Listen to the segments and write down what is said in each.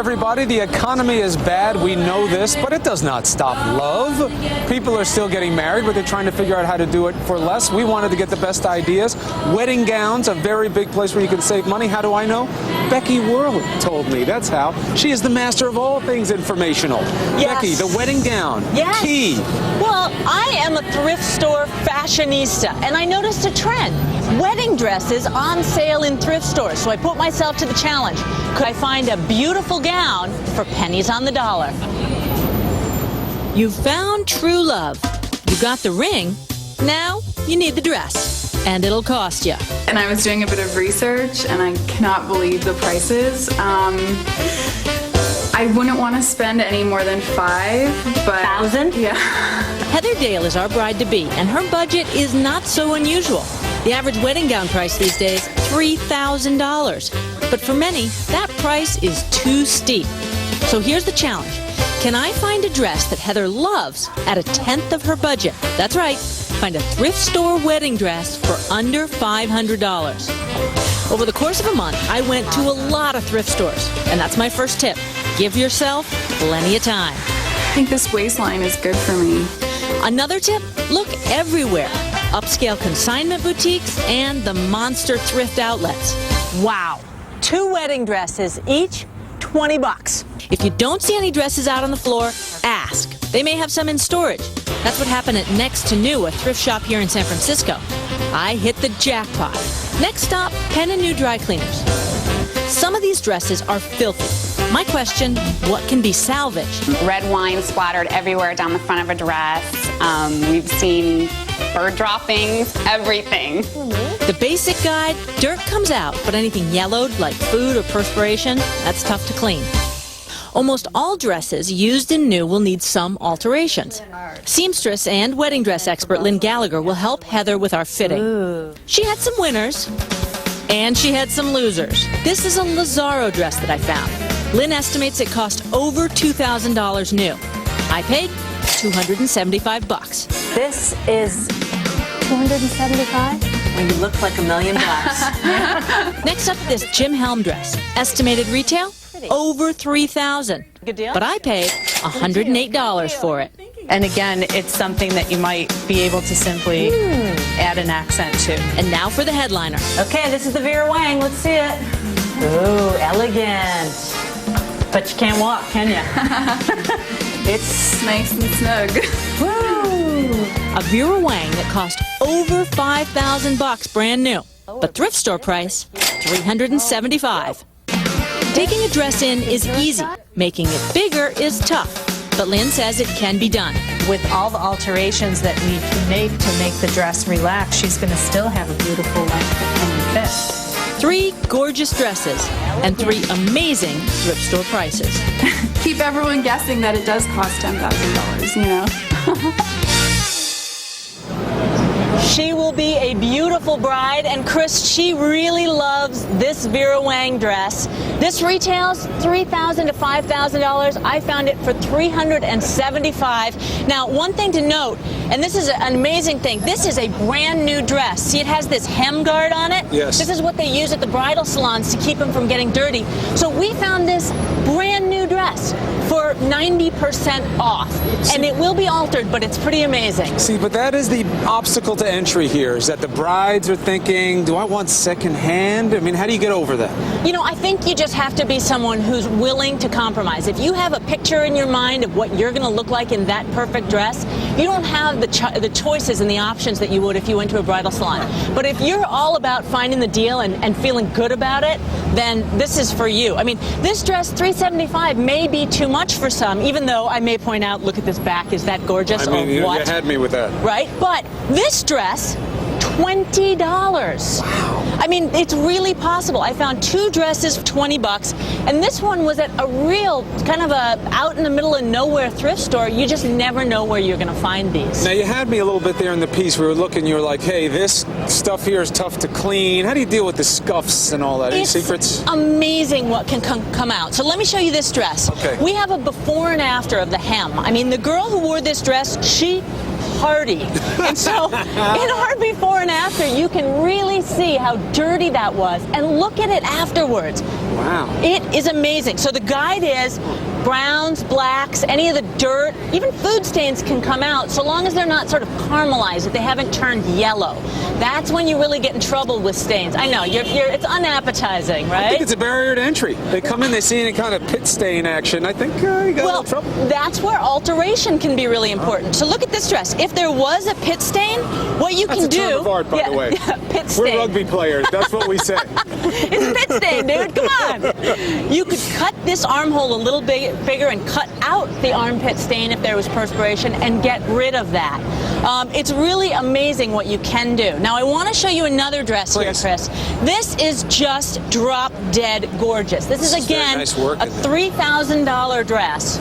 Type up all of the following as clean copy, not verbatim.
everybody. The economy is bad. We know this, but it does not stop love. People are still getting married, but they're trying to figure out how to do it for less. We wanted to get the best ideas. Wedding gowns, a very big place where you can save money. How do I know? Becky Whirling told me. That's how. She is the master of all things informational. Yes. Becky, the wedding gown. Yes. Key. Well, I am a thrift store fashionista, and I noticed a trend. Wedding dresses on sale in thrift stores. So I put myself to the challenge. Could I find a beautiful gown for pennies on the dollar? You found true love. You got the ring. Now you need the dress. And it'll cost you. And I was doing a bit of research, and I cannot believe the prices. I wouldn't want to spend any more than $5,000, but... $1,000? Yeah. Heather Dale is our bride-to-be, and her budget is not so unusual. The average wedding gown price these days, $3,000. But for many, that price is too steep. So here's the challenge. Can I find a dress that Heather loves at a tenth of her budget? That's right. Find a thrift store wedding dress for under $500. Over the course of a month, I went to a lot of thrift stores. And that's my first tip. Give yourself plenty of time. I think this waistline is good for me. Another tip, look everywhere. Upscale consignment boutiques and the monster thrift outlets. Wow. 2 wedding dresses, each $20. If you don't see any dresses out on the floor, ask. They may have some in storage. That's what happened at Next to New, a thrift shop here in San Francisco. I hit the jackpot. Next stop, Penn and New Dry Cleaners. Some of these dresses are filthy. My question, what can be salvaged? Red wine splattered everywhere down the front of a dress. We've seen bird droppings, everything. The basic guide, dirt comes out, but anything yellowed, like food or perspiration, that's tough to clean. Almost all dresses used in new will need some alterations. Seamstress and wedding dress expert Lynne Gallagher will help Heather with our fitting. Ooh. She had some winners, and she had some losers. This is a Lazaro dress that I found. Lynne estimates it cost over $2,000 new. I paid $275. This is $275? Well, you look like $1 million. Next up, this Jim Helm dress. Estimated retail? Over $3,000. Good deal. But I paid $108 for it. And again, it's something that you might be able to simply add an accent to. And now for the headliner. Okay, this is the Vera Wang. Let's see it. Ooh, elegant. But you can't walk, can you? It's Nice and snug. Woo! A Vera Wang that cost over $5,000 brand new. But thrift store price, $375. Taking a dress in is easy. Making it bigger is tough. But Lynne says it can be done. With all the alterations that we can make to make the dress relax, she's going to still have a beautiful length and fit. 3 gorgeous dresses and 3 amazing thrift store prices. Keep everyone guessing that it does cost $10,000, you know? She will be a beautiful bride, and Chris, she really loves this Vera Wang dress. This retails $3,000 to $5,000. I found it for $375. Now, one thing to note, and this is an amazing thing, this is a brand new dress. See, it has this hem guard on it? Yes. This is what they use at the bridal salons to keep them from getting dirty. So we found this brand new dress for 90% off. And it will be altered, but it's pretty amazing. See, but that is the obstacle to entry here, is that the brides are thinking, do I want second hand? I mean, how do you get over that? You know, I think you just have to be someone who's willing to compromise. If you have a picture in your mind of what you're going to look like in that perfect dress, you don't have the choices and the options that you would if you went to a bridal salon. But if you're all about finding the deal and feeling good about it, then this is for you. I mean, this dress, $375, may be too much for some, even though I may point out, look at this back, is that gorgeous? I mean, or what? You had me with that. Right? But this dress, $20. Wow. I mean, it's really possible. I found 2 dresses for $20, and this one was at a real kind of a out in the middle of nowhere thrift store. You just never know where you're going to find these. Now, you had me a little bit there in the piece. We were looking, you were like, hey, this stuff here is tough to clean. How do you deal with the scuffs and all that? Any secrets? Amazing what can come out. So let me show you this dress. Okay. We have a before and after of the hem. I mean, the girl who wore this dress, she party. And so in our before and after, you can really see how dirty that was. And look at it afterwards. Wow. It is amazing. So the guide is browns, blacks, any of the dirt, even food stains can come out so long as they're not sort of caramelized, if they haven't turned yellow. That's when you really get in trouble with stains. I know, it's unappetizing, right? I think it's a barrier to entry. They come in, they see any kind of pit stain action. I think you got a little trouble. That's where alteration can be really important. So look at this dress. If there was a pit stain, what you can do... That's a term of art, by the way. Pit stain. We're rugby players. That's what we say. It's pit stain, dude. Come on. You could cut this armhole a little bigger and cut out the armpit stain if there was perspiration and get rid of that. It's really amazing what you can do. Now, I want to show you another dress here, Chris. This is just drop dead gorgeous. This is again nice work a $3,000 dress,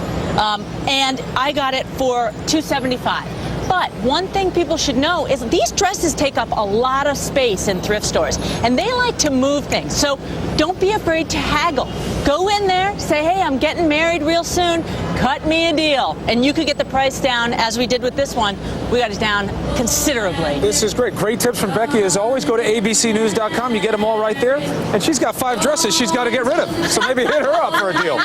and I got it for $275. But one thing people should know is these dresses take up a lot of space in thrift stores, and they like to move things. So don't be afraid to haggle. Go in there, say, hey, I'm getting married real soon, cut me a deal. And you could get the price down, as we did with this one. We got it down considerably. This is great. Great tips from Becky. As always, go to abcnews.com. You get them all right there. And she's got 5 dresses she's got to get rid of. So maybe hit her up for a deal.